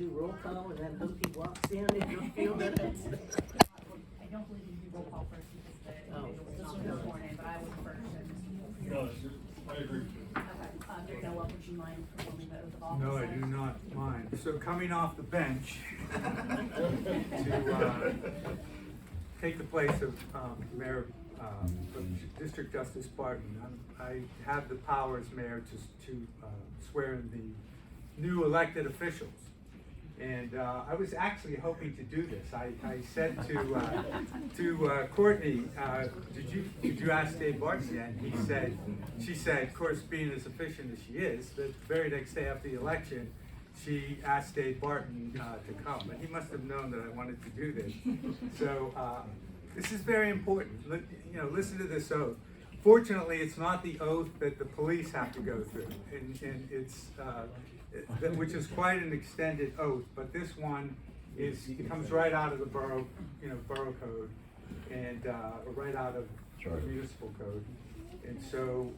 do roll call and then hope he walks in and you'll feel that it's. I don't believe you do roll call first because the individual was not sworn in, but I would first. No, I agree. Okay, Mary Noah, would you mind performing the oath of office? No, I do not mind. So coming off the bench to take the place of Mayor of District Justice Barton, I have the power as mayor to swear in the new elected officials. And I was actually hoping to do this. I said to Courtney, did you ask Dave Barton yet? She said, of course, being as efficient as she is, the very next day after the election, she asked Dave Barton to come, but he must have known that I wanted to do this. So this is very important. Listen to this oath. Fortunately, it's not the oath that the police have to go through, and it's which is quite an extended oath. But this one comes right out of the borough code, and right out of the municipal code. And so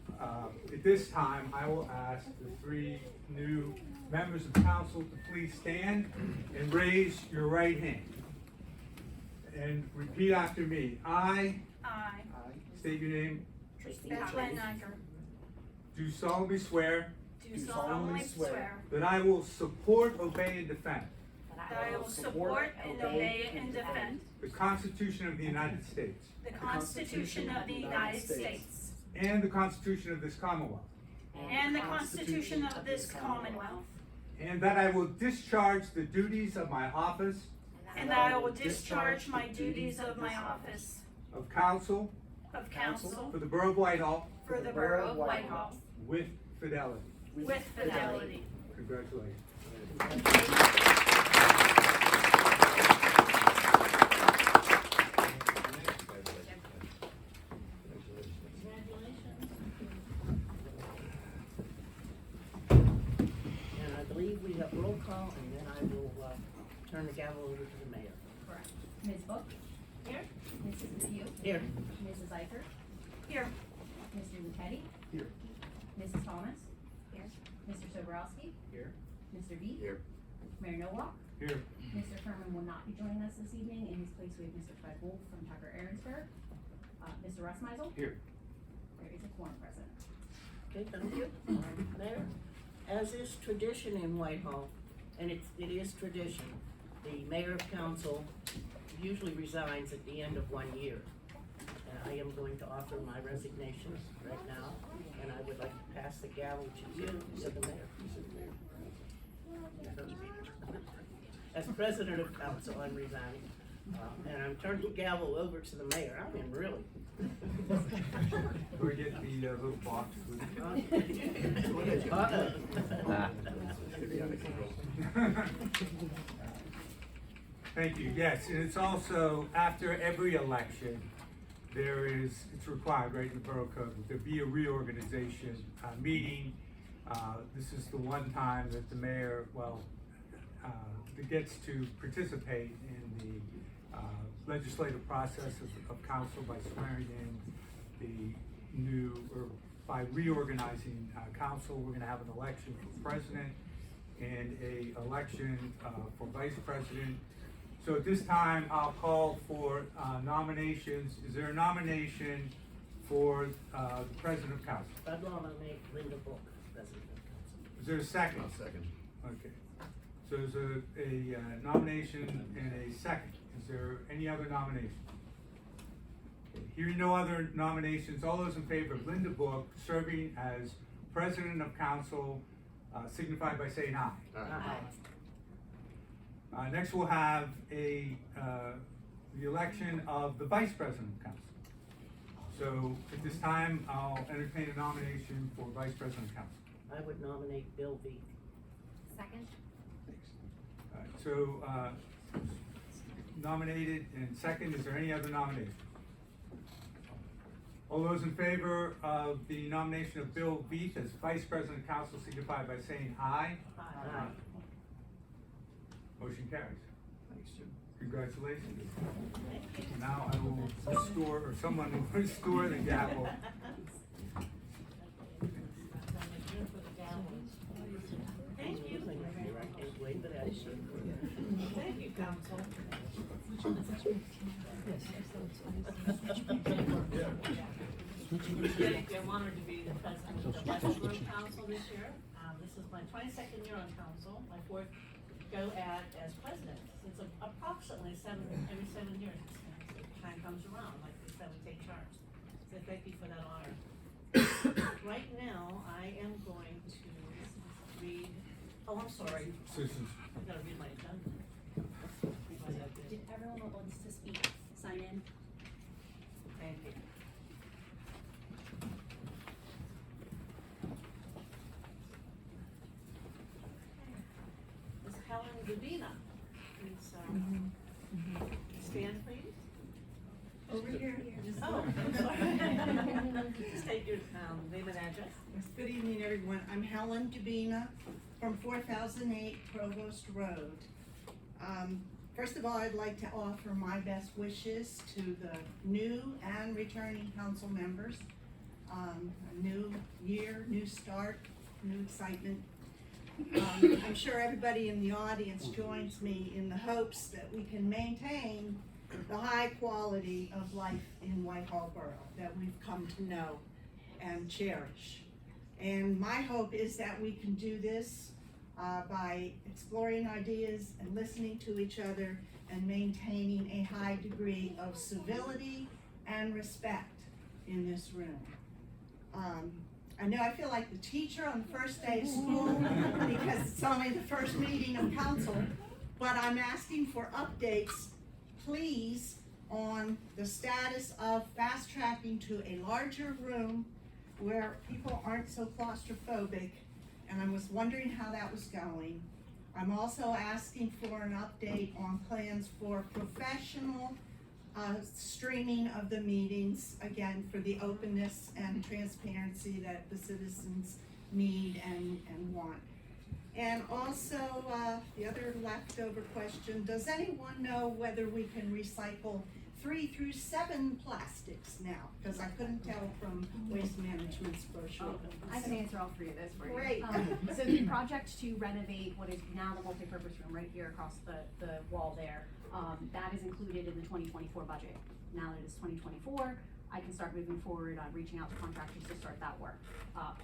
at this time, I will ask the three new members of council to please stand and raise your right hand. And repeat after me. I state your name. Do solemnly swear that I will support, obey, and defend the Constitution of the United States the Constitution of the United States and the Constitution of this Commonwealth, and the Constitution of this Commonwealth, and that I will discharge the duties of my office and that I will discharge my duties of my office of council of council for the Borough of Whitehall for the Borough of Whitehall with fidelity. with fidelity. Congratulations. And I believe we have roll call and then I will turn the gavel over to the mayor. Correct. Ms. Book? Here. Mrs. Pugh? Here. Mrs. Eicher? Here. Mr. Lucetti? Here. Mrs. Thomas? Here. Mr. Soborowski? Here. Mr. Beat? Here. Mayor Nowak? Here. Mr. Furman will not be joining us this evening. In his place, we have Mr. Fred Wolf from Tucker Aaronsburg. Mr. Russ Meisel? Here. There is a quorum present. Okay, thank you. Mayor, as is tradition in Whitehall, and it is tradition, the mayor of council usually resigns at the end of 1 year. And I am going to offer my resignation right now, and I would like to pass the gavel to you, to the mayor. As president of council, I'm resigning, and I'm turning the gavel over to the mayor. I mean, really. Can we get the little box, please? Thank you. Yes, and it's also after every election, it's required, right, in the borough code, that there be a reorganization meeting. This is the one time that the mayor, that gets to participate in the legislative process of council by swearing in the by reorganizing council. We're gonna have an election for president and a election for vice president. So at this time, I'll call for nominations. Is there a nomination for the president of council? I'd nominate Linda Book, president of council. Is there a second? Second. Okay. So there's a nomination and a second. Is there any other nominations? Okay. Hearing no other nominations, all those in favor of Linda Book serving as president of council signify by saying aye. Aye. Next, we'll have the election of the vice president of council. So at this time, I'll entertain a nomination for vice president of council. I would nominate Bill Beat. Second. So nominated and second, is there any other nomination? All those in favor of the nomination of Bill Beat as vice president of council signify by saying aye. Aye. Motion carries. Thanks, Jim. Congratulations. Now I will restore, or someone will restore the gavel. Thank you. Wave it at you. council. Thank you. I'm honored to be the president of the Whitehall Council this year. This is my 22nd year on council, my fourth go at as president. It's approximately every 7 years. Time comes around, like we said, we take charge. So thank you for that honor. Right now, I am going to read, I'm sorry, Susan. I've got to read my agenda. Did everyone that wants to speak sign in? Thank you. Ms. Helen Gabina, please, stand please. Over here. Oh, I'm sorry. Just state your, name and address. Yes, good evening, everyone. I'm Helen Dubina from 4008 Provost Road. First of all, I'd like to offer my best wishes to the new and returning council members. A new year, new start, new excitement. I'm sure everybody in the audience joins me in the hopes that we can maintain the high quality of life in Whitehall Borough that we've come to know and cherish. And my hope is that we can do this by exploring ideas and listening to each other and maintaining a high degree of civility and respect in this room. I know I feel like the teacher on the first day of school because it's only the first meeting of council, but I'm asking for updates, please, on the status of fast tracking to a larger room where people aren't so claustrophobic, and I was wondering how that was going. I'm also asking for an update on plans for professional streaming of the meetings, again, for the openness and transparency that the citizens need and want. And also, the other leftover question, does anyone know whether we can recycle 3 through 7 plastics now? Because I couldn't tell from Waste Management's brochure. I can answer all three of those for you. Great. So the project to renovate what is now the multipurpose room right here across the wall there, that is included in the 2024 budget. Now that it is 2024, I can start moving forward on reaching out to contractors to start that work.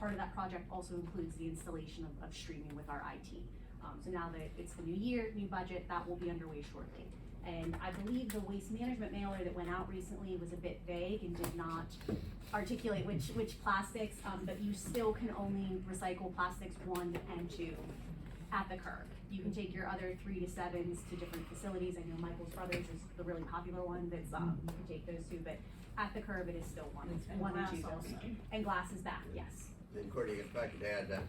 Part of that project also includes the installation of streaming with our IT. So now that it's the new year, new budget, that will be underway shortly. And I believe the waste management mailer that went out recently was a bit vague and did not articulate which plastics, but you still can only recycle plastics 1 and 2 at the curb. You can take your other 3 to 7s to different facilities. I know Michael's Brothers is the really popular one that's, you can take those 2, but at the curb it is still 1 and 2. glass also. And glass is back, yes. And Courtney, if I could add that,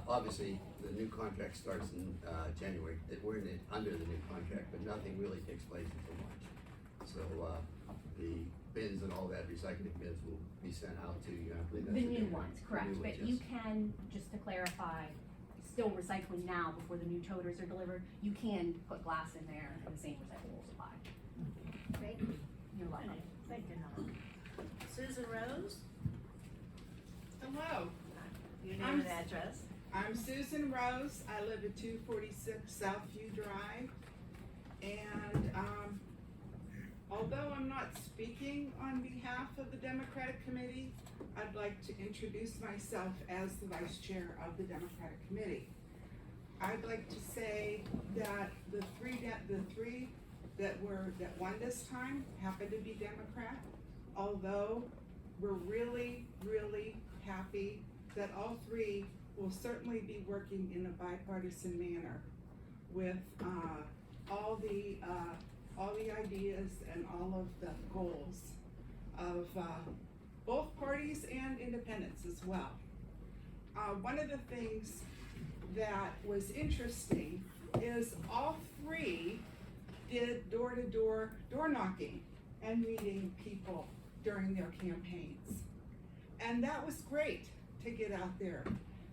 obviously, the new contract starts in January. We're under the new contract, but nothing really takes place until March. So the bins and all that, recycling bins will be sent out to you. I believe The that's new January. ones, The correct, new but ones, you yes. can, just to clarify, still recycling now before the new toters are delivered, you can put glass in there and the same recyclables apply. Thank you. You're welcome. Thank you, Helen. Susan Rose, Hello, your name I'm- and address. I'm Susan Rose. I live at 246 Southview Drive. And although I'm not speaking on behalf of the Democratic Committee, I'd like to introduce myself as the Vice Chair of the Democratic Committee. I'd like to say that the three that won this time happen to be Democrat, although we're really, really happy that all 3 will certainly be working in a bipartisan manner with all the ideas and all of the goals of both parties and independents as well. One of the things that was interesting is all 3 did door-to-door door knocking and meeting people during their campaigns. And that was great to get out there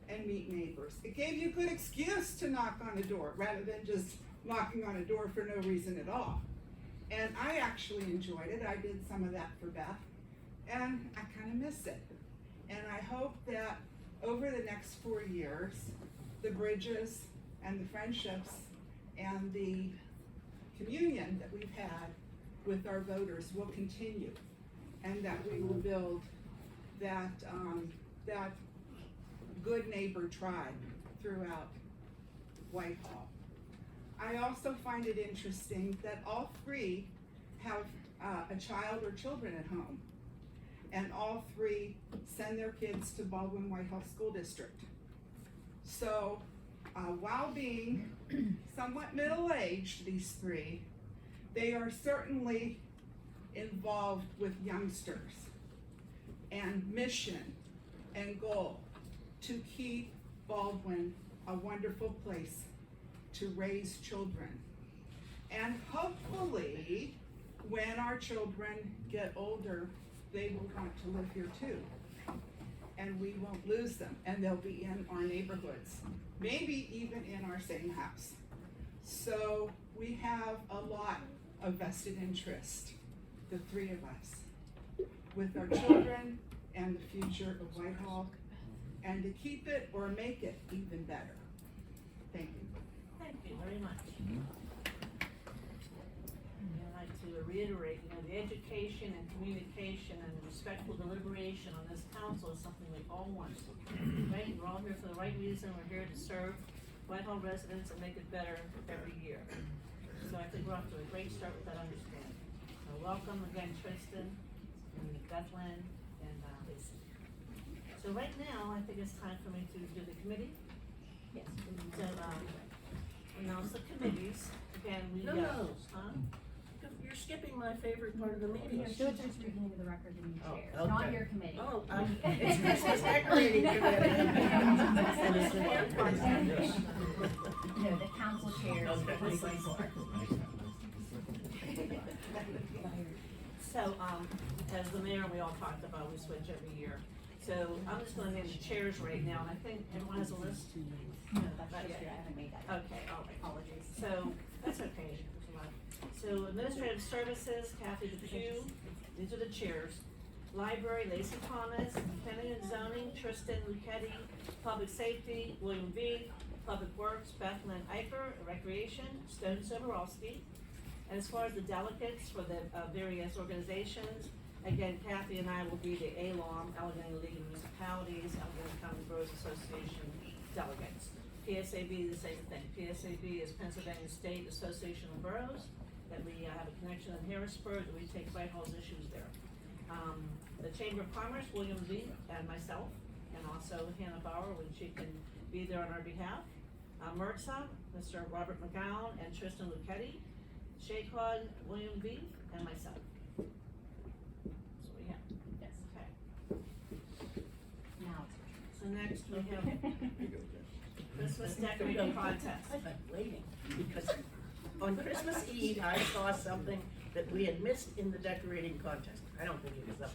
and meet neighbors. It gave you a good excuse to knock on a door rather than just knocking on a door for no reason at all. And I actually enjoyed it. I did some of that for Beth, and I kind of miss it. And I hope that over the next 4 years, the bridges and the friendships and the communion that we've had with our voters will continue, and that we will build that, that good neighbor tribe throughout Whitehall. I also find it interesting that all three have a child or children at home, and all three send their kids to Baldwin Whitehall School District. So, while being somewhat middle-aged, these three, they are certainly involved with youngsters and mission and goal to keep Baldwin a wonderful place to raise children. And hopefully, when our children get older, they will want to live here too. And we won't lose them, and they'll be in our neighborhoods, maybe even in our same house. So we have a lot of vested interest, the three of us, with our children and the future of Whitehall, and to keep it or make it even better. Thank you. Thank you very much. I'd like to reiterate, the education and communication and respectful deliberation on this council is something we all want. Right? We're all here for the right reason. We're here to serve Whitehall residents and make it better every year. So I think we're off to a great start with that understanding. Welcome again, Tristan, and Bethlen, and Lacey. So right now, I think it's time for me to do the committee. Yes. So, announce the committees. Again, we, No. huh? You're skipping my favorite part of the meeting. Do it just reading into the record in your Oh, chairs, not okay. your committee. Oh, it's Christmas decorating committee. And it's the hair part. No, the council chairs, Okay. the select board. So, as the mayor, we all talked about, we switch every year. So I'm just gonna name the chairs right now, and I think everyone has a list. No, that's not yet, I haven't made that. Okay, all right. Apologies. So, that's okay. There's a lot. So Administrative Services, Kathy DePew, these are the chairs. Library, Lacey Thomas. Planning and Zoning, Tristan Lucetti. Public Safety, William V. Public Works, Bethlen Eicher. Recreation, Stone Soborowski. And as far as the delegates for the various organizations, again, Kathy and I will be the ALOM, Allegheny League of Municipalities, Allegheny County Boroughs Association delegates. PSAB, the same thing. PSAB is Pennsylvania State Association of Boroughs, that we have a connection in Harrisburg, that we take Whitehall's issues there. The Chamber of Commerce, William V. and myself, and also Hannah Bauer, when she can be there on our behalf. MRTSA, Mr. Robert McGowan and Tristan Lucetti. Shaycon, William V. and myself. So we have, Yes. okay. Now So next we have Christmas decorating contest. I've been waiting, because on Christmas Eve, I saw something that we had missed in the decorating contest. I don't think it was up.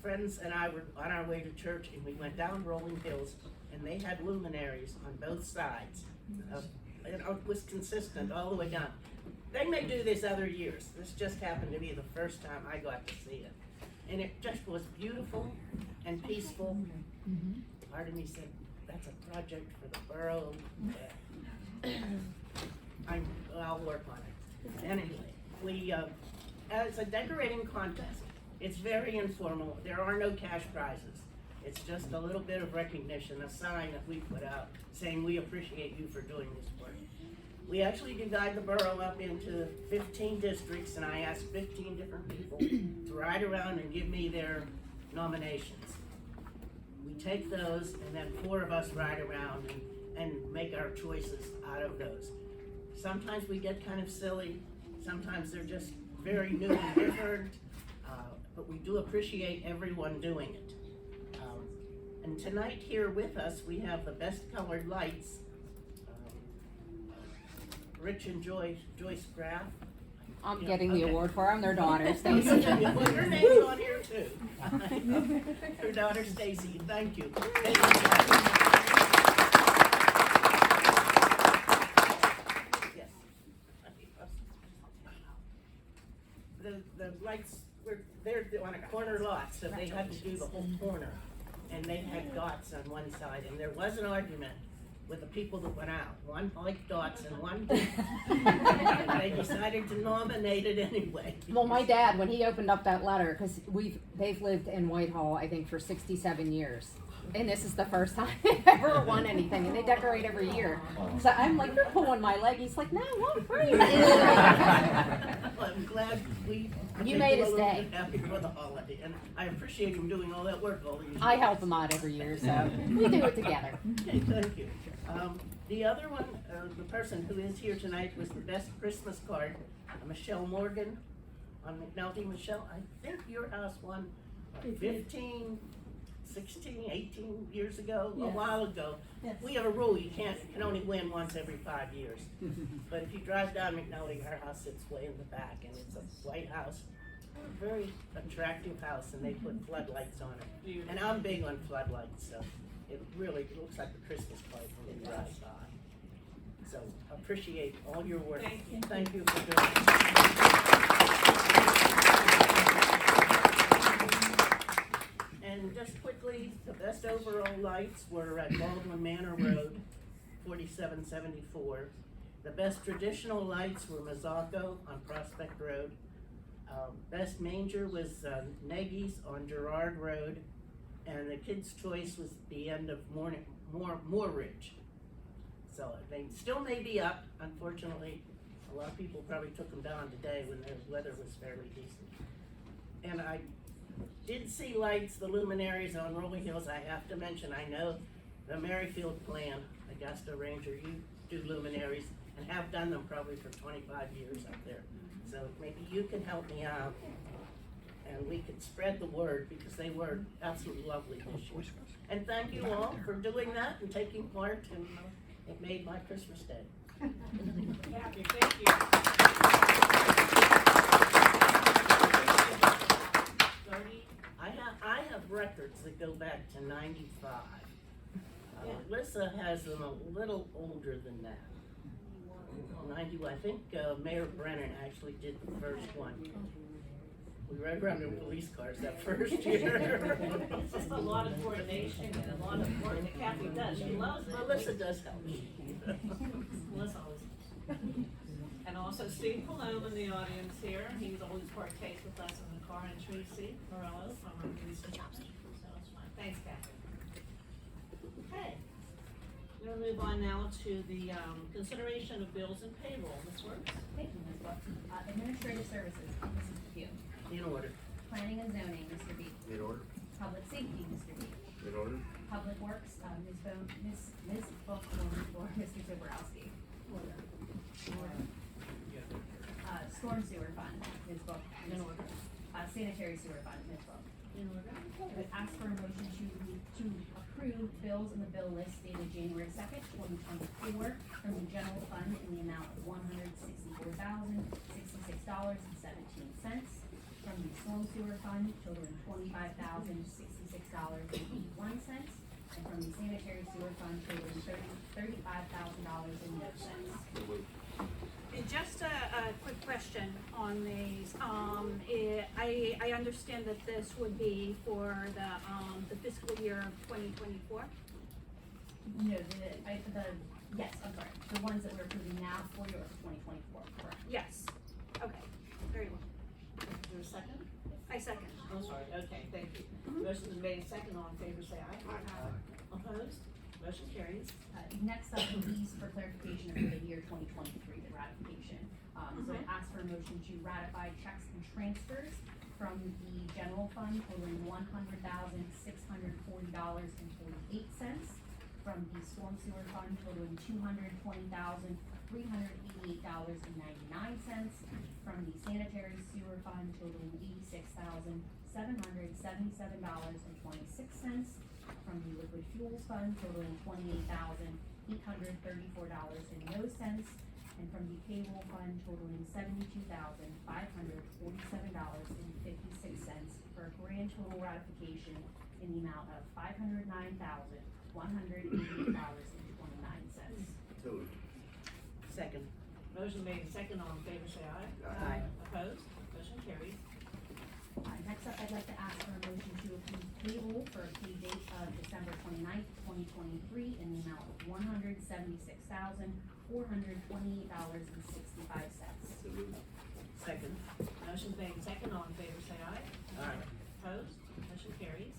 Friends and I were on our way to church, and we went down Rolling Hills, and they had luminaries on both sides. And it was consistent all the way down. They may do this other years. This just happened to be the first time I got to see it. And it just was beautiful and peaceful. Part of me said, that's a project for the borough. I'll work on it. Anyway, we, it's a decorating contest. It's very informal. There are no cash prizes. It's just a little bit of recognition, a sign that we put out saying we appreciate you for doing this work. We actually divide the borough up into 15 districts, and I asked 15 different people to ride around and give me their nominations. We take those, and then 4 of us ride around and make our choices out of those. Sometimes we get kind of silly, sometimes they're just very new and different, but we do appreciate everyone doing it. And tonight here with us, we have the best colored lights, Rich and Joyce Graff. I'm Yeah, getting the okay. award for them, their daughters. Well, your name's on here too. Her daughter Stacy, thank you. Yes. The lights they're on a corner lot, so they had to do the whole corner. And they had dots on one side, and there was an argument with the people that went out. One liked dots and one didn't. And they decided to nominate it anyway. Well, my dad, when he opened up that letter, because they've lived in Whitehall, I think, for 67 years. And this is the first time they've ever won anything, and they decorate every year. So I'm like, you're pulling my leg. He's like, no, I'm free. Well, I'm glad You make made him a his little day. bit happy for the holiday, and I appreciate him doing all that work all these years. I help him out every year, so we do it together. Okay, thank you. The other one, the person who is here tonight was the best Christmas card, Michelle Morgan on McNulty. Michelle, I think your house won 15, 16, 18 years ago, a Yes. while ago. Yes. We have a rule, you can only win once every 5 years. But if you drive down McNulty, our house sits way in the back, and it's a white house. A very attractive house, and they put floodlights on it. And I'm big on floodlights, so it really looks like a Christmas card when you drive by. So appreciate all your work. Thank you. Thank you for doing it. And just quickly, the best overall lights were at Baldwin Manor Road, 4774. The best traditional lights were Mazzacco on Prospect Road. Best manger was Nagy's on Gerard Road, and the Kids' Choice was the end of Moorridge. So they still may be up. Unfortunately, a lot of people probably took them down today when the weather was fairly decent. And I did see lights, the luminaries on Rolling Hills. I have to mention, I know the Merrifield Plan, Augusta Ranger, you do luminaries and have done them probably for 25 years up there. So maybe you can help me out and we could spread the word because they were absolutely lovely this year. And thank you all for doing that and taking part, and it made my Christmas day. Happy, thank you. I have records that go back to 95. Lissa has them a little older than that. 91, I think Mayor Brennan actually did the first one. We rode around in police cars that first year. It's just a lot of coordination and a lot of work that Kathy does. She loves it. Melissa does help me. Melissa always. And also Steve Palome in the audience here. He's always partakes with us in the car, and Tracy Morello from our police department. So it's fine. Thanks, Kathy. Okay. We're gonna move on now to the consideration of bills and payroll. Ms. Works? Thank you, Ms. Book. Administrative services, Mrs. Pugh. In order. Planning and zoning, Mr. B. In order? Public safety, Mr. B. In order? Public works, Ms. Book or Mr. Zuborowski. Storm sewer fund, Ms. Book. In order. Sanitary sewer fund, Ms. Book. In order. Would ask for a motion to approve bills in the bill list dated January 2nd, 2024 from the general fund in the amount of $164,066.17. From the storm sewer fund totaling $25,066.81. And from the sanitary sewer fund totaling $35,000.no. And just a quick question on these. I understand that this would be for the fiscal year of 2024. No, yes, I'm sorry, the ones that we're approving now for your 2024, correct? Yes. Okay. Very well. Is there a second? I second. I'm sorry. Okay, thank you. Motion is made second. All in favor, say aye. Aye. Opposed? Motion carries. Next up, these for clarification for the year 2023, the ratification. So I ask for a motion to ratify checks and transfers from the general fund totaling $100,640.48. From the storm sewer fund totaling $220,388.99. From the sanitary sewer fund totaling $86,777.26. From the liquid fuels fund totaling $28,834.00. And from the payroll fund totaling $72,547.56 for a grand total ratification in the amount of $509,188.29. Moved. Second. Motion made second. All in favor, say aye. Aye. Opposed? Motion carries. Next up, I'd like to ask for a motion to approve payroll for a pay date of December 29th, 2023 in the amount of $176,428.65. So moved. Second. Motion made and second, all in favor say aye. Aye. Opposed? Motion carries.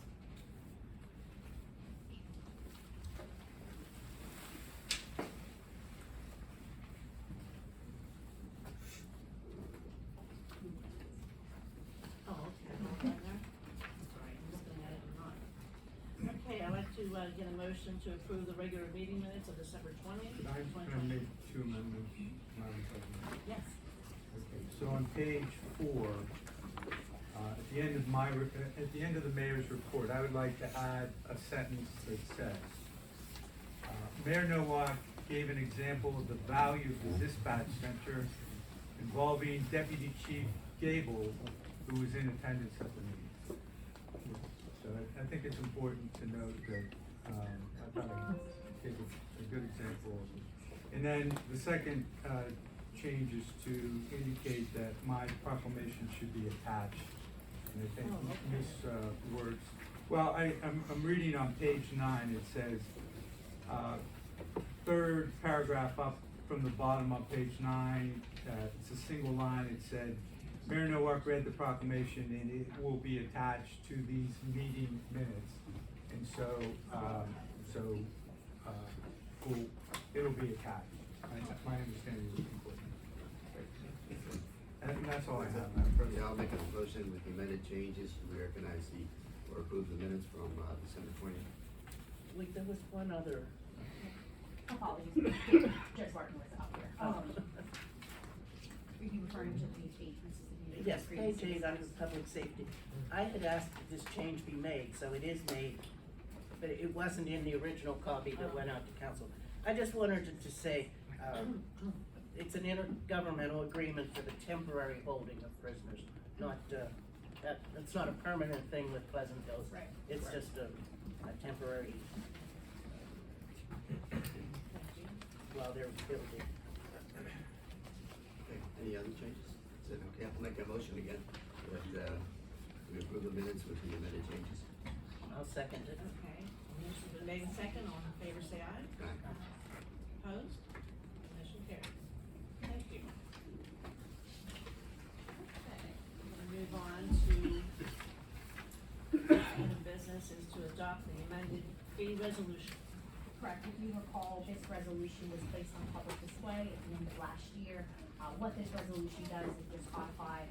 Oh, okay, all right there. Sorry, I'm just gonna add it or not. Okay, I'd like to, get a motion to approve the regular meeting minutes of December 20th, Could I, 2020. make 2 amendments, Madam President? Yes. Okay, so on page 4, at the end of at the end of the mayor's report, I would like to add a sentence that says, Mayor Nowak gave an example of the value of the dispatch center involving Deputy Chief Gable, who was in attendance at the meeting. So I think it's important to note that, I thought I gave a good example of it. And then the second, change is to indicate that my proclamation should be attached. And I think words, well, I'm reading on page 9, it says, third paragraph up from the bottom on page 9, it's a single line, it said, Mayor Nowak read the proclamation and it will be attached to these meeting minutes. And so, it'll be attached. My understanding is important. And that's all I have, Madam President. Yeah, I'll make a motion with the amended changes. We recognize or approve the minutes from, December 20th. Wait, there was one other. Apologies, Judge Martin was up here. Are you referring to page 8? This is the Yes, previous page 8 under public safety. I had asked that this change be made, so it is made, but it wasn't in the original copy that went out to council. I just wanted to say, it's an intergovernmental agreement for the temporary holding of prisoners, not, that's not a permanent thing with Pleasant Hills. Right. It's just a temporary, while they're building. Okay, any other changes? Is it okay? I'll make a motion again that, we approve the minutes with the amended changes. I'll second it. Okay, motion been made and second, all in favor say aye. Aye. Opposed? Motion carries. Thank you. Okay, we're gonna move on to, item business is to adopt the amended fee resolution. Correct, if you recall, this resolution was placed on public display at the end of last year. What this resolution does is just codify,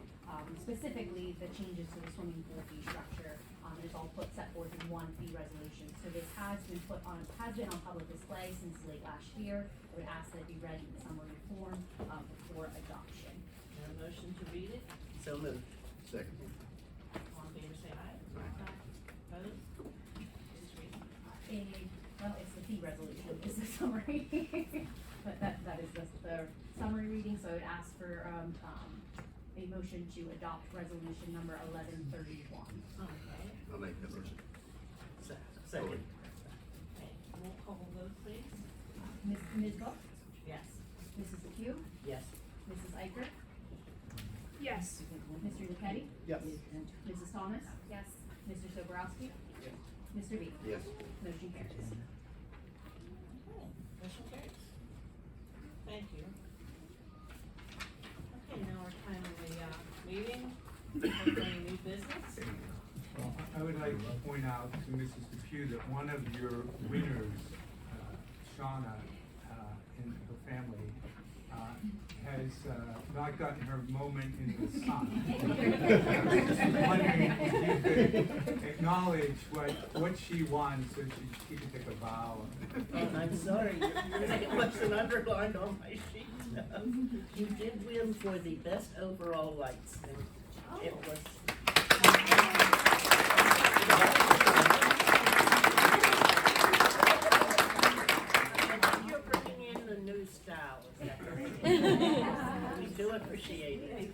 specifically the changes to the swimming pool fee structure. It's all set forth in one fee resolution. So this has been on public display since late last year. I would ask that it be read in summary form, before adoption. Have a motion to read it, So moved. Second. all in favor say aye. Aye. Opposed? Please read. Well, it's the fee resolution, it's the summary. But that is just the summary reading, so I would ask for, a motion to adopt resolution number 1131. Okay, I'll make that motion. Second. okay, roll call vote please. Ms. Book, Yes. Mrs. McHugh, Yes. Mrs. Iker, Yes. Mr. Lucetti, Yes. Mrs. Thomas, Yes. Mr. Soborowski, Mr. B. Yes. Motion carries. Okay, motion carries. Thank you. Okay, now we're kind of the, meeting, any new business? Well, I would like to point out to Mrs. Depew that one of your winners, Shauna, and her family, has not gotten her moment in the sun. I was just wondering if you could acknowledge what she won so she could take a bow. I'm sorry, it wasn't underlined on my sheet. You did win for the best overall lights, and it was. You're bringing in the new style, is that correct? We do appreciate it.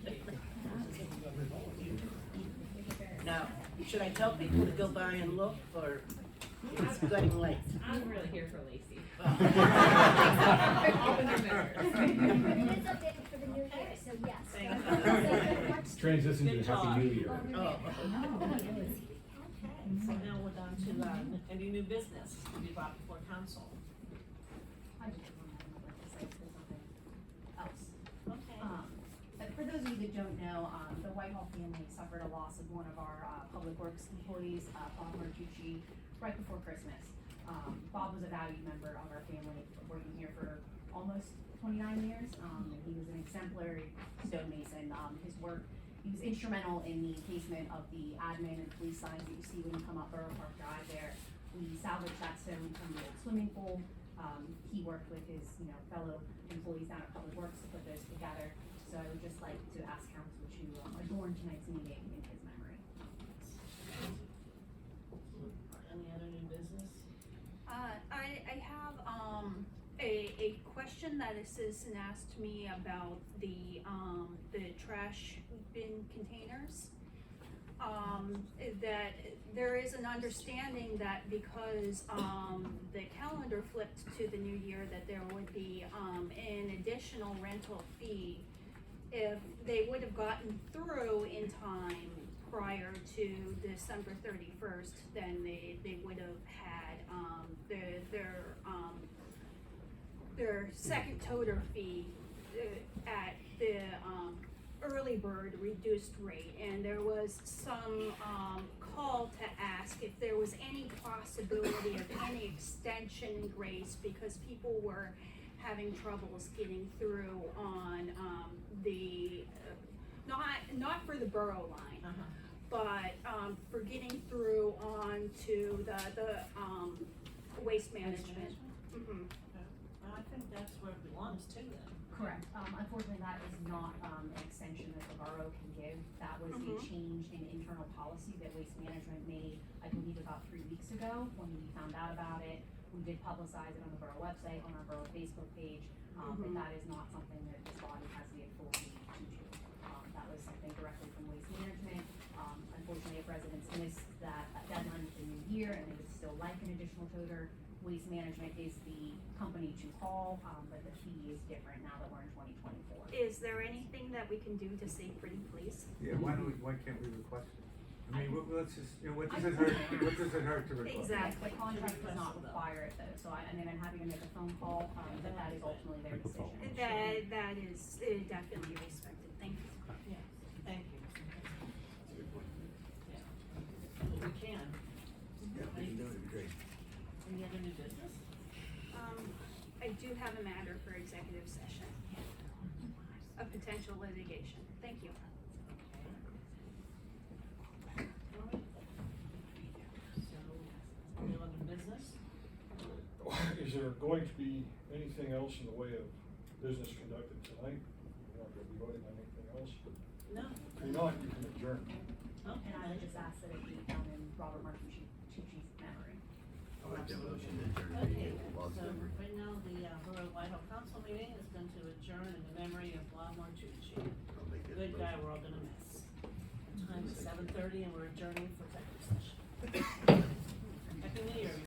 Now, should I tell people to go by and look, or it's getting late? I'm really here for Lacey. It is updated for the new year, so yes. Thank you. transition to Good Happy job. New Year. Oh. Okay, so now we're down to, any new business to be brought before council. I just have one item I'd like to say, if there's nothing else. Okay. But for those of you that don't know, the Whitehall family suffered a loss of one of our, public works employees, Bob Martucci, right before Christmas. Bob was a valued member of our family, working here for almost 29 years, and he was an exemplary stonemason. His work, he was instrumental in the encasement of the admin and police signs that you see when you come up Borough Park Drive there. We salvaged that stone from the old swimming pool. He worked with his, fellow employees down at Public Works to put this together. So I would just like to ask council to adorn tonight's meeting in his memory. Any other new business? I have, a question that a citizen asked me about the trash bin containers. That there is an understanding that because, the calendar flipped to the new year, that there would be, an additional rental fee if they would have gotten through in time prior to December 31st, then they would have had, their second toter fee, at the, early bird reduced rate, and there was some, call to ask if there was any possibility of any extension in grace, because people were having troubles getting through on, the, not for the borough line, but, for getting through onto the, waste management. Mhm. Well, I think that's where it belongs to then. Correct. Unfortunately, that is not, an extension that the borough can give. That was a change in internal policy that Waste Management made, I believe, about 3 weeks ago, when we found out about it. We did publicize it on the borough website, on our borough Facebook page, but that is not something that this body has the authority to do. That was something directly from Waste Management. Unfortunately, if residents missed that deadline with the new year and they would still like an additional toter, Waste Management is the company to call, but the fee is different now that we're in 2024. Is there anything that we can do to save pretty please? Yeah, why can't we request it? I mean, let's just, what does it hurt to request? Exactly. The contract does not require it though, so I'm happy to make a phone call, but that is ultimately their decision. That is definitely respected, thank you. Yeah, thank you. That's a good point. Yeah. Well, we can. Yeah, we can do it, it'd be great. Any other new business? I do have a matter for executive session, a potential litigation, thank you. So, any other business? Is there going to be anything else in the way of business conducted tonight? You're not gonna be voting on anything else? No. If you're not, you can adjourn. Okay. And I would just ask that it be done in Robert Martucci's memory. I'll make the motion to adjourn the Okay, meeting. Bob's so memory. right now, the Borough Whitehall Council meeting is going to adjourn in the memory of Bob Martucci. I'll make that Good guy, motion. we're all gonna miss. Time is 7:30 and we're adjourning for executive session. Happy New Year.